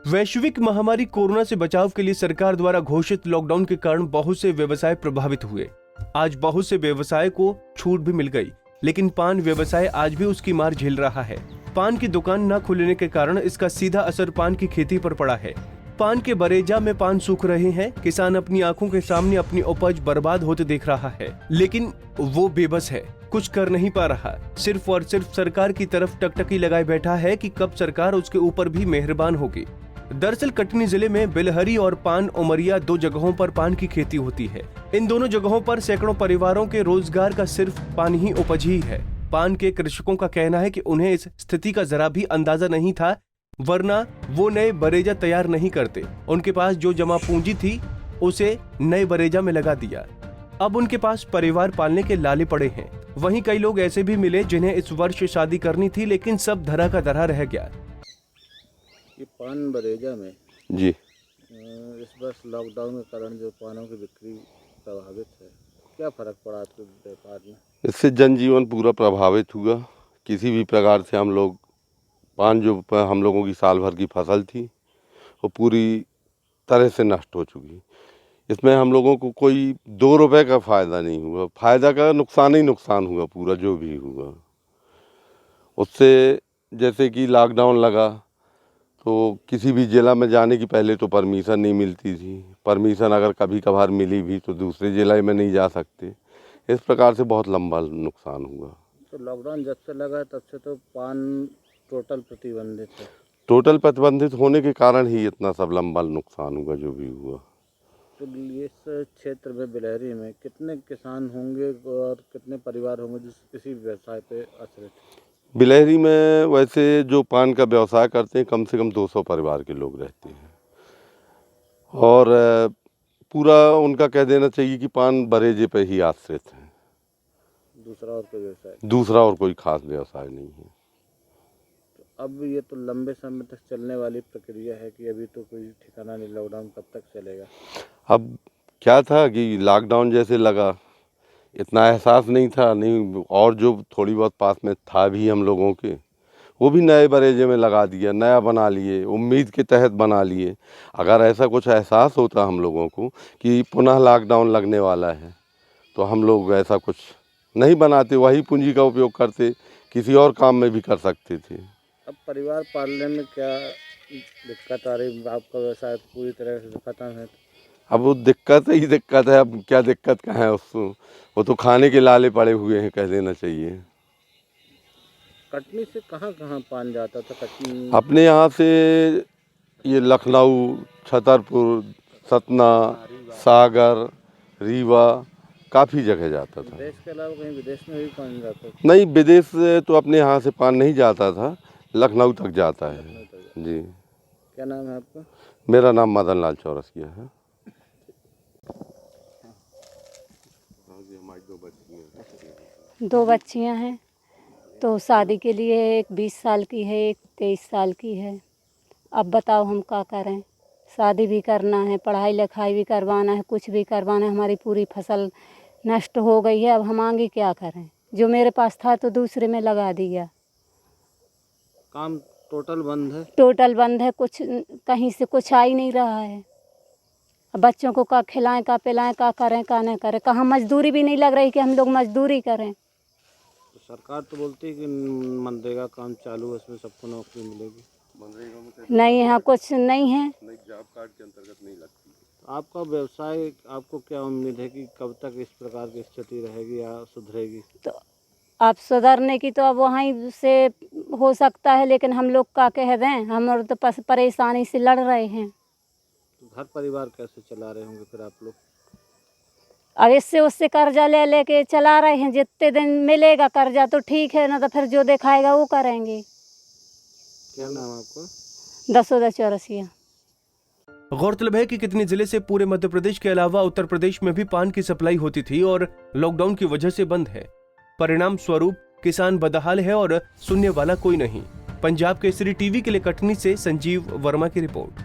वैश्विक महामारी कोरोना से बचाव के लिए सरकार द्वारा घोषित लॉकडाउन के कारण बहुत से व्यवसाय प्रभावित हुए। आज बहुत से व्यवसाय को छूट भी मिल गई, लेकिन पान व्यवसाय आज भी उसकी मार झेल रहा है। पान की दुकान न खुलने के कारण इसका सीधा असर पान की खेती पर पड़ा है। पान के बरेजा में पान सूख रहे हैं। किसान अपनी आंखों के सामने अपनी उपज बर्बाद होते देख रहा है, लेकिन वो बेबस है, कुछ कर नहीं पा रहा। सिर्फ और सिर्फ सरकार की तरफ टकटकी लगाए बैठा है कि कब सरकार उसके ऊपर भी मेहरबान होगी। दरअसल कटनी जिले में बिलहरी और पान उमरिया दो जगहों पर पान की खेती होती है। इन दोनों जगहों पर सैकड़ों परिवारों के रोजगार का सिर्फ पान ही उपज ही है। पान के कृषकों का कहना है कि उन्हें इस स्थिति का जरा भी अंदाजा नहीं था, वरना वो नए बरेजा तैयार नहीं करते। उनके पास जो जमा पूंजी थी उसे नए बरेजा में लगा दिया। अब उनके पास परिवार पालने के लाले पड़े हैं। वहीं कई लोग ऐसे भी मिले जिन्हें इस वर्ष शादी करनी थी, लेकिन सब धरा का धरा रह गया। ये पान बरेजा में जी इस वर्ष लॉकडाउन के कारण जो पानों की बिक्री प्रभावित है, क्या फर्क पड़ा आपके व्यापार में? इससे जनजीवन पूरा प्रभावित हुआ। किसी भी प्रकार से हम लोग पान जो हम लोगों की साल भर की फसल थी वो पूरी तरह से नष्ट हो चुकी। इसमें हम लोगों को कोई 2 रुपए का फ़ायदा नहीं हुआ। फ़ायदा का नुकसान ही नुकसान हुआ पूरा जो भी हुआ। उससे जैसे कि लॉकडाउन लगा तो किसी भी जिला में जाने की पहले तो परमिशन नहीं मिलती थी। परमिशन अगर कभी कभार मिली भी तो दूसरे जिला में नहीं जा सकते। इस प्रकार से बहुत लंबा नुकसान हुआ। तो लॉकडाउन जब से लगा तब से तो पान टोटल प्रतिबंधित है। टोटल प्रतिबंधित होने के कारण ही इतना सब लंबा नुकसान हुआ जो भी हुआ। तो इस क्षेत्र में बिलहरी में कितने किसान होंगे और कितने परिवार होंगे जो किसी व्यवसाय पे आश्रित हैं? बिलहरी में वैसे जो पान का व्यवसाय करते हैं कम से कम 200 परिवार के लोग रहते हैं और पूरा उनका कह देना चाहिए कि पान बरेजे पे ही आश्रित है। दूसरा और कोई खास व्यवसाय नहीं है। तो अब ये तो लंबे समय तक चलने वाली प्रक्रिया है कि अभी तो कोई ठिकाना नहीं, लॉकडाउन कब तक चलेगा? अब क्या था कि लॉकडाउन जैसे लगा इतना एहसास नहीं था, नहीं और जो थोड़ी बहुत पास में था भी हम लोगों के वो भी नए बरेजे में लगा दिया, नया बना लिए, उम्मीद के तहत बना लिए। अगर ऐसा कुछ एहसास होता हम लोगों को कि पुनः लॉकडाउन लगने वाला है तो हम लोग ऐसा कुछ नहीं बनाते, वही पूंजी का उपयोग करते, किसी और काम में भी कर सकते थे। अब परिवार पालने में क्या दिक्कत आ रही? आपका व्यवसाय पूरी तरह से खत्म है। अब वो दिक्कत ही दिक्कत है। अब क्या दिक्कत कहाँ है उसको, वो तो खाने के लाले पड़े हुए हैं कह देना चाहिए। कटनी से कहाँ कहाँ पान जाता था? कटनी अपने यहाँ से ये लखनऊ, छतरपुर, सतना, सागर, रीवा काफ़ी जगह जाता था। देश के अलावा कहीं विदेश में भी पान जाता था? नहीं, विदेश से तो अपने यहाँ से पान नहीं जाता था, लखनऊ तक जाता है जी। क्या नाम है आपका? मेरा नाम मदन लाल चौरसिया है। दो बच्चियां हैं, तो शादी के लिए एक 20 साल की है, एक 23 साल की है। अब बताओ हम क्या करें? शादी भी करना है, पढ़ाई लिखाई भी करवाना है, कुछ भी करवाना है। हमारी पूरी फसल नष्ट हो गई है। अब हम आगे क्या करें? जो मेरे पास था तो दूसरे में लगा दिया। काम टोटल बंद है? टोटल बंद है, कुछ कहीं से कुछ आ ही नहीं रहा है। अब बच्चों को क्या खिलाएं, क्या पिलाएं, क्या करें, क्या नहीं करें? कहाँ मजदूरी भी नहीं लग रही कि हम लोग मजदूरी करें। तो सरकार तो बोलती है कि मनरेगा काम चालू है, उसमें सबको नौकरी मिलेगी। नहीं, यहाँ कुछ नहीं है। जॉब कार्ड के अंतर्गत नहीं लगती। आपका व्यवसाय, आपको क्या उम्मीद है कि कब तक इस प्रकार की स्थिति रहेगी या सुधरेगी? तो अब सुधरने की तो अब वहीं से हो सकता है, लेकिन हम लोग क्या कह दें? हम और तो परेशानी से लड़ रहे हैं। तो घर परिवार कैसे चला रहे होंगे फिर आप लोग? अब इससे उससे कर्जा ले लेके चला रहे हैं। जितने दिन मिलेगा कर्जा तो ठीक है, ना तो फिर जो दिखाएगा वो करेंगे। क्या नाम है आपका? दसोदा चौरसिया। गौरतलब है कि कितने जिले से पूरे मध्य प्रदेश के अलावा उत्तर प्रदेश में भी पान की सप्लाई होती थी और लॉकडाउन की वजह से बंद है। परिणाम स्वरूप किसान बदहाल है और सुनने वाला कोई नहीं। पंजाब केसरी टीवी के लिए कटनी से संजीव वर्मा की रिपोर्ट।